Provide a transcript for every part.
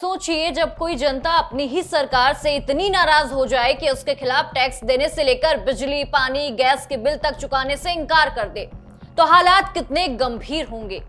सोचिए जब कोई जनता अपनी ही सरकार से इतनी नाराज हो जाए कि उसके खिलाफ टैक्स देने से लेकर बिजली, पानी, गैस के बिल तक चुकाने से इनकार कर दे, तो हालात कितने गंभीर होंगे।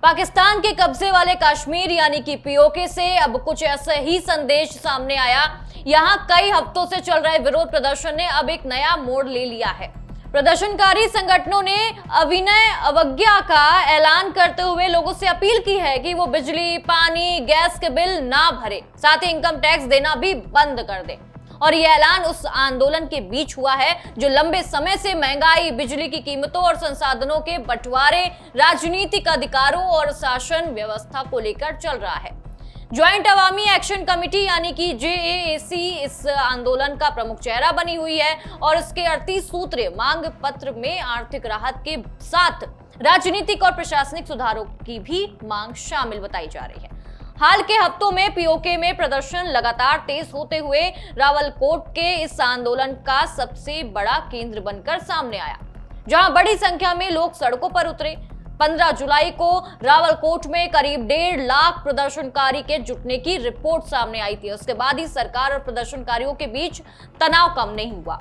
पाकिस्तान के कब्जे वाले कश्मीर यानी कि पीओके से अब कुछ ऐसा ही संदेश सामने आया। यहां कई हफ्तों से चल रहे विरोध प्रदर्शन ने अब एक नया मोड़ ले लिया है। प्रदर्शनकारी संगठनों ने अविनय अवज्ञा का ऐलान करते हुए लोगों से अपील की है कि वो बिजली, पानी, गैस के बिल ना भरे, साथ ही इनकम टैक्स देना भी बंद कर दे। और यह ऐलान उस आंदोलन के बीच हुआ है जो लंबे समय से महंगाई, बिजली की कीमतों और संसाधनों के बंटवारे, राजनीतिक अधिकारों और शासन व्यवस्था को लेकर चल रहा है। ज्वाइंट अवामी एक्शन कमेटी यानी कि JAAC इस आंदोलन का प्रमुख चेहरा बनी हुई है और इसके 38 सूत्रीय मांग पत्र में आर्थिक राहत के साथ राजनीतिक और प्रशासनिक सुधारों की भी मांग शामिल बताई जा रही है। हाल के हफ्तों में पीओके में प्रदर्शन लगातार तेज होते हुए रावलकोट के इस आंदोलन का सबसे बड़ा केंद्र बनकर सामने आया, जहां बड़ी संख्या में लोग सड़कों पर उतरे। 15 जुलाई को रावलकोट में करीब 1.5 लाख प्रदर्शनकारी के जुटने की रिपोर्ट सामने आई थी। उसके बाद ही सरकार और प्रदर्शनकारियों के बीच तनाव कम नहीं हुआ।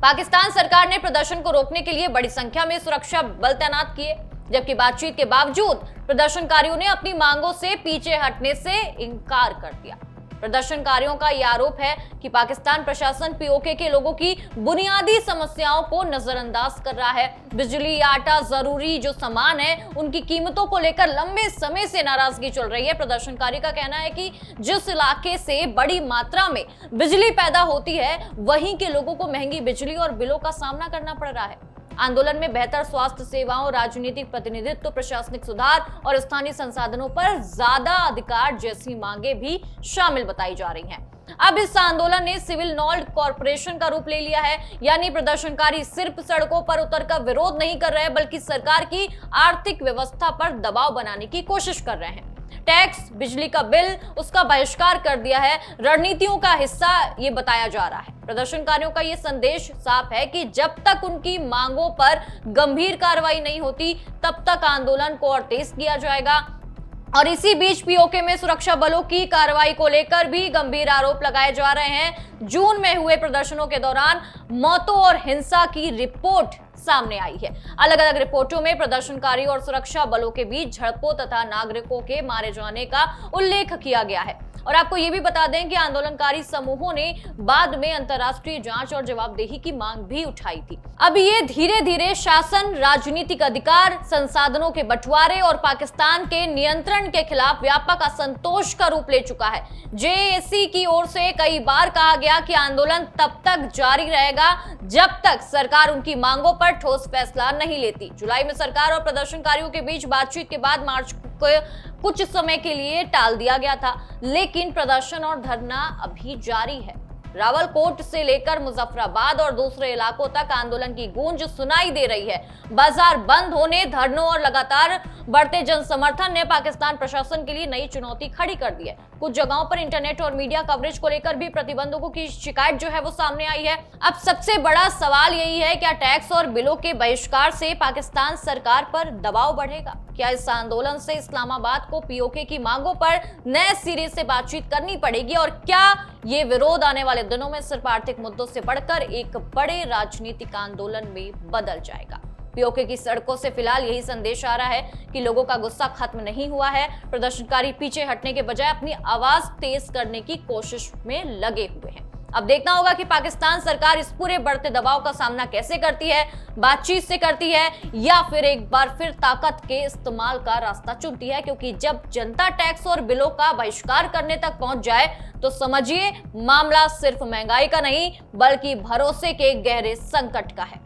पाकिस्तान सरकार ने प्रदर्शन को रोकने के लिए बड़ी संख्या में सुरक्षा बल तैनात किए, जबकि बातचीत के बावजूद प्रदर्शनकारियों ने अपनी मांगों से पीछे हटने से इनकार कर दिया। प्रदर्शनकारियों का यह आरोप है कि पाकिस्तान प्रशासन पीओके के लोगों की बुनियादी समस्याओं को नजरअंदाज कर रहा है। बिजली, आटा, जरूरी जो सामान है, उनकी कीमतों को लेकर लंबे समय से नाराजगी चल रही है। प्रदर्शनकारी का कहना है कि जिस इलाके से बड़ी मात्रा में बिजली पैदा होती है, वहीं के लोगों को महंगी बिजली और बिलों का सामना करना पड़ रहा है। आंदोलन में बेहतर स्वास्थ्य सेवाओं, राजनीतिक प्रतिनिधित्व, प्रशासनिक सुधार और स्थानीय संसाधनों पर ज्यादा अधिकार जैसी मांगे भी शामिल बताई जा रही हैं। अब इस आंदोलन ने सिविल नॉल्ड कॉर्पोरेशन का रूप ले लिया है, यानी प्रदर्शनकारी सिर्फ सड़कों पर उतरकर विरोध नहीं कर रहे, बल्कि सरकार की आर्थिक व्यवस्था पर दबाव बनाने की कोशिश कर रहे हैं। टैक्स, बिजली का बिल, उसका बहिष्कार कर दिया है, रणनीतियों का हिस्सा ये बताया जा रहा है। प्रदर्शनकारियों का ये संदेश साफ है कि जब तक उनकी मांगों पर गंभीर कार्रवाई नहीं होती, तब तक आंदोलन को और तेज किया जाएगा। और इसी बीच पीओके में सुरक्षा बलों की कार्रवाई को लेकर भी गंभीर आरोप लगाए जा रहे हैं। जून में हुए प्रदर्शनों के दौरान मौतों और हिंसा की रिपोर्ट सामने आई है। अलग अलग रिपोर्टों में प्रदर्शनकारी और सुरक्षा बलों के बीच झड़पों तथा नागरिकों के मारे जाने का उल्लेख किया गया है। और आपको ये भी बता दें कि आंदोलनकारी समूहों ने बाद में अंतर्राष्ट्रीय जांच और जवाबदेही की मांग भी उठाई थी। अब ये धीरे धीरे शासन, राजनीतिक अधिकार, संसाधनों के बंटवारे और पाकिस्तान के नियंत्रण के खिलाफ व्यापक असंतोष का रूप ले चुका है। JAAC की ओर से कई बार कहा गया कि आंदोलन तब तक जारी रहेगा जब तक सरकार उनकी मांगों पर ठोस फैसला नहीं लेती। जुलाई में सरकार और प्रदर्शनकारियों के बीच बातचीत के बाद मार्च को कुछ समय के लिए टाल दिया गया था, लेकिन प्रदर्शन और धरना अभी जारी है। रावलकोट से लेकर मुजफ्फराबाद और दूसरे इलाकों तक आंदोलन की गूंज सुनाई दे रही है। बाजार बंद होने, धरनों और लगातार बढ़ते जन समर्थन ने पाकिस्तान प्रशासन के लिए नई चुनौती खड़ी कर दी है। कुछ जगहों पर इंटरनेट और मीडिया कवरेज को लेकर भी प्रतिबंधकों की शिकायत जो है वो सामने आई है। अब सबसे बड़ा सवाल यही है, क्या टैक्स और बिलों के बहिष्कार से पाकिस्तान सरकार पर दबाव बढ़ेगा? क्या इस आंदोलन से इस्लामाबाद को पीओके की मांगों पर नए सिरे से बातचीत करनी पड़ेगी? और क्या ये विरोध आने वाले दिनों में सिर्फ आर्थिक मुद्दों से बढ़कर एक बड़े राजनीतिक आंदोलन में बदल जाएगा? पीओके की सड़कों से फिलहाल यही संदेश आ रहा है कि लोगों का गुस्सा खत्म नहीं हुआ है। प्रदर्शनकारी पीछे हटने के बजाय अपनी आवाज तेज करने की कोशिश में लगे हुए हैं। अब देखना होगा कि पाकिस्तान सरकार इस पूरे बढ़ते दबाव का सामना कैसे करती है, बातचीत से करती है या फिर एक बार फिर ताकत के इस्तेमाल का रास्ता चुनती है। क्योंकि जब जनता टैक्स और बिलों का बहिष्कार करने तक पहुंच जाए तो समझिए मामला सिर्फ महंगाई का नहीं, बल्कि भरोसे के गहरे संकट का है।